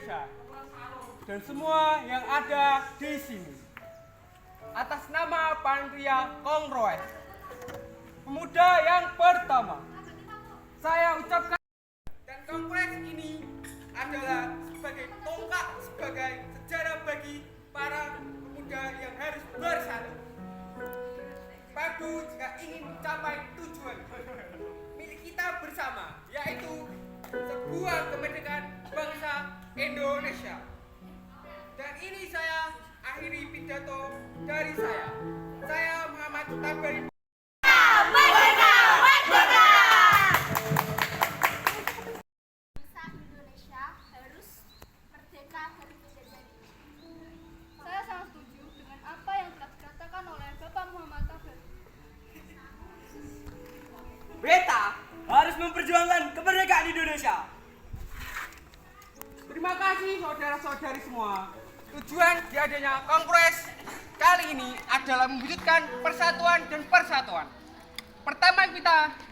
Indonesia dan semua yang ada di sini. Atas nama panitia Kongres Pemuda yang pertama, saya ucapkan dan kongres ini adalah sebagai tonggak, sebagai sejarah bagi para pemuda yang harus bersatu padu jika ingin mencapai tujuan milik kita bersama, yaitu sebuah kemerdekaan bangsa Indonesia. Dan ini saya akhiri pidato dari saya. Saya Muhammad Tabari. Merdeka! Merdeka! Bangsa Indonesia harus merdeka dari penjajahan. Saya sangat setuju dengan apa yang telah dikatakan oleh Bapak Muhammad Tabari. Beta harus memperjuangkan kemerdekaan Indonesia. Terima kasih saudara-saudari semua. Tujuan diadanya kongres kali ini adalah mewujudkan persatuan dan persatuan. Pertama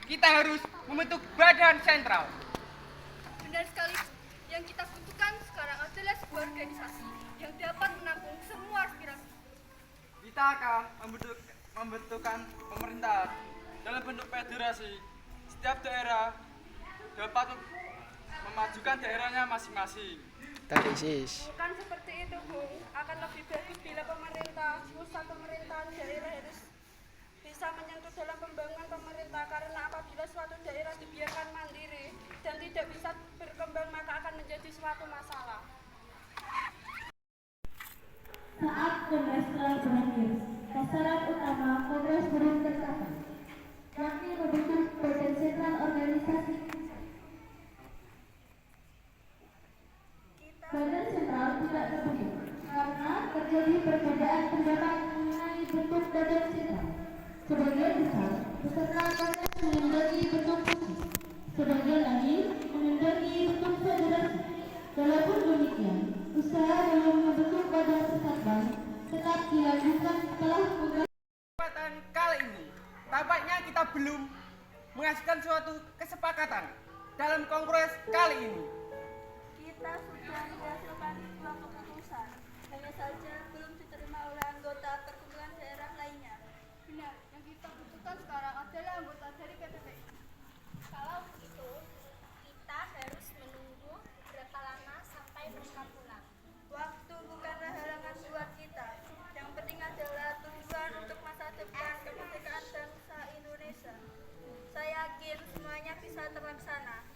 kita harus membentuk badan sentral. Benar sekali, yang kita butuhkan sekarang adalah sebuah organisasi yang dapat menampung semua aspirasi. Kita akan membentukkan pemerintah dalam bentuk federasi. Setiap daerah dapat memajukan daerahnya masing-masing. Bukan seperti itu, Bung. Akan lebih baik bila pusat pemerintahan daerah harus bisa menyentuh dalam pembangunan pemerintah, karena apabila suatu daerah dibiarkan mandiri dan tidak bisa berkembang, maka akan menjadi suatu masalah. Saat kongres telah berakhir, sasaran utama kongres belum tercapai, yakni membentuk badan sentral organisasi. Badan sentral tidak terbentuk karena terjadi perbedaan pendapat mengenai bentuk badan sentral. Sebagian besar peserta kongres mengendaki bentuk pusat, sebagian lagi mengendaki bentuk federasi. Walaupun demikian, usaha dalam membentuk badan persatuan tetap dilanjutkan setelah Kesempatan kali ini, tampaknya kita belum menghasilkan suatu kesepakatan dalam kongres kali ini. Kita sudah menghasilkan sebuah keputusan, hanya saja belum diterima oleh anggota perkumpulan daerah lainnya. Benar, yang kita butuhkan sekarang adalah anggota dari PPPI. Kalau begitu, kita harus menunggu berapa lama sampai mereka pulang. Waktu bukanlah halangan buat kita. Yang penting adalah tujuan untuk masa depan kemerdekaan bangsa Indonesia. Saya yakin semuanya bisa terlaksana.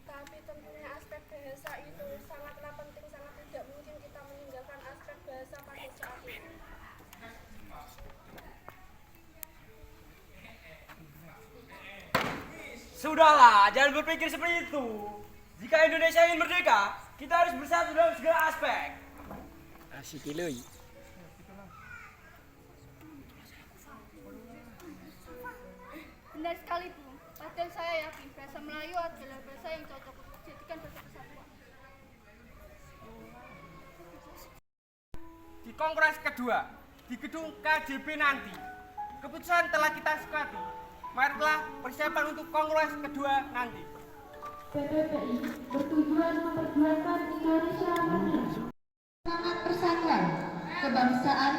Tapi tentunya aspek bahasa itu sangatlah penting, sangat tidak mungkin kita meninggalkan aspek bahasa pada saat ini. Sudahlah, jangan berpikir seperti itu. Jika Indonesia ingin merdeka, kita harus bersatu dalam segala aspek. Asik iloi. Benar sekali, Bung. Padahal saya yakin bahasa Melayu adalah bahasa yang cocok untuk dijadikan bahasa persatuan. Di kongres kedua, di gedung KJB nanti, keputusan telah kita sepakati. Marilah persiapan untuk kongres kedua nanti. PPPI bertujuan memperjuangkan Indonesia merdeka. Semangat persatuan, kebangsaan,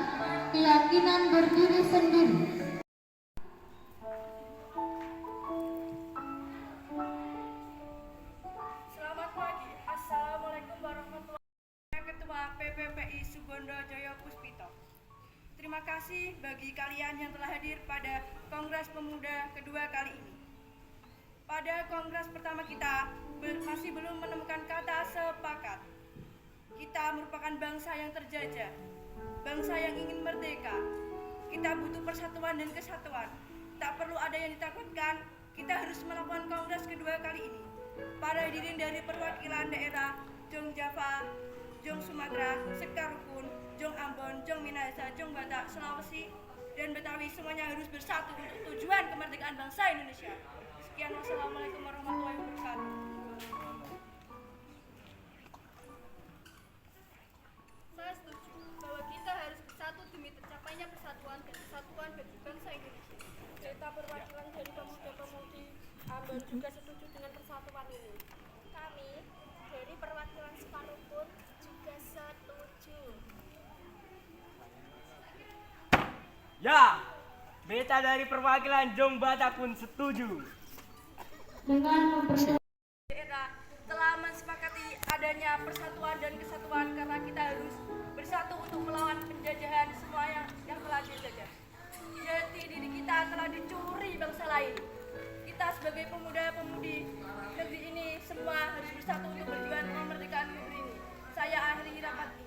keyakinan berdiri sendiri. Selamat pagi. Assalamualaikum warahmatullahi wabarakatuh. Ketua PPPI Subondo Joyo Puspito. Terima kasih bagi kalian yang telah hadir pada Kongres Pemuda kedua kali ini. Pada kongres pertama kita masih belum menemukan kata sepakat. Kita merupakan bangsa yang terjajah, bangsa yang ingin merdeka. Kita butuh persatuan dan kesatuan. Tak perlu ada yang ditakutkan. Kita harus melakukan kongres kedua kali ini. Para hadirin dari perwakilan daerah Jong Java, Jong Sumatera, Sekarukun, Jong Ambon, Jong Minahasa, Jong Batak, Sulawesi, dan Betawi semuanya harus bersatu untuk tujuan kemerdekaan bangsa Indonesia. Sekian, wassalamualaikum warahmatullahi wabarakatuh. Saya setuju bahwa kita harus bersatu demi tercapainya persatuan dan kesatuan bagi bangsa Indonesia. Kita perwakilan dari pemuda-pemudi Ambon juga setuju dengan persatuan ini. Kami dari perwakilan Sekarukun Ya, beta dari perwakilan Jombata pun setuju. Dengan memperluas daerah telah mensepakati adanya persatuan dan kesatuan karena kita harus bersatu untuk melawan penjajahan semua yang telah dijajah. Jati diri kita telah dicuri bangsa lain. Kita sebagai pemuda-pemudi negeri ini semua harus bersatu untuk berjuang memerdekakan negeri ini. Saya akhiri rapat ini.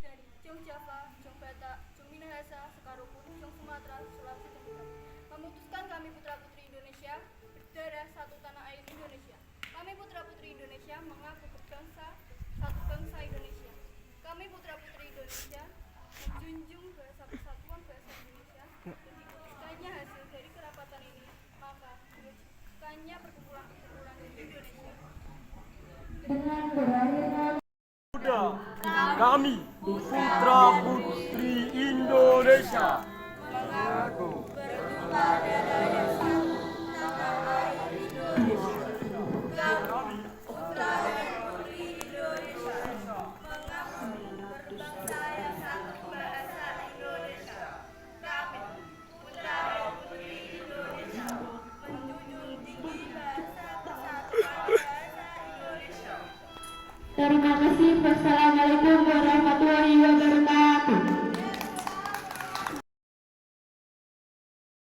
Dari Jong Java, Jong Batak, Jong Minahasa, Sekarupun, Jong Sumatera, Sulawesi Tenggara, memutuskan kami putra-putri Indonesia berdarah satu tanah air Indonesia. Kami putra-putri Indonesia mengaku berbangsa satu bangsa Indonesia. Kami putra-putri Indonesia menjunjung bahasa persatuan bahasa Indonesia dan diputuskannya hasil dari kerapatan ini, maka diwujudkannya perkumpulan-perkumpulan di Indonesia. dengan berakhirnya Muda, kami putra putri Indonesia. Mengaku bertumpah darah yang satu tanah air Indonesia. Kami putra dan putri Indonesia mengaku berbangsa yang satu bahasa Indonesia. Kami putra dan putri Indonesia menjunjung tinggi bahasa persatuan bahasa Indonesia. terima kasih. Wassalamualaikum warahmatullahi